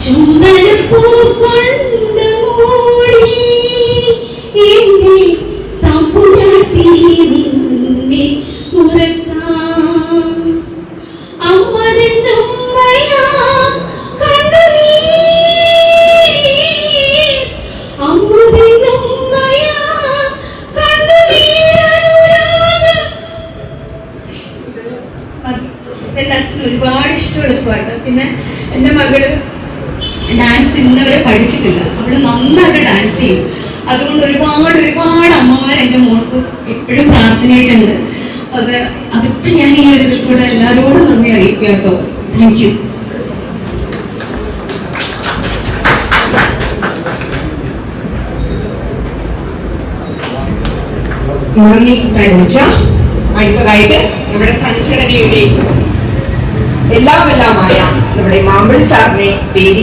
ചുമലപ്പൂ കൊണ്ട് മൂടി എന്നെ തമ്പുരാട്ടി നിന്നെ ഉറക്കാം. അമ്മതെന്നുമ്മയാ കണ്ണുനീർ, അമ്മതെന്നുമ്മയാ കണ്ണുനീരനുരാഗം. എൻ്റെ അച്ഛൻ ഒരുപാട് ഇഷ്ടമുള്ള പാട്ട്. പിന്നെ എൻ്റെ മകള് ഡാൻസ് ഇന്നവരെ പഠിച്ചിട്ടില്ല, അവള് നന്നായിട്ട് ഡാൻസ് ചെയ്യും. അതുകൊണ്ട് ഒരുപാട് അമ്മമാർ എൻ്റെ മോൾക്ക് എപ്പോഴും പ്രാർത്ഥനയായിട്ടുണ്ട്. അതിപ്പോൾ ഞാൻ ഈ ഒരു ഇതിൽ കൂടെ എല്ലാവരോടും നന്ദി അറിയിക്കുക കേട്ടോ. Thank you. നന്ദി തനുജ. അടുത്തതായിട്ട് നമ്മുടെ സംഘടനയുടെ എല്ലാമായ നമ്മുടെ മാമ്പിൾ സാറിനെ പേര്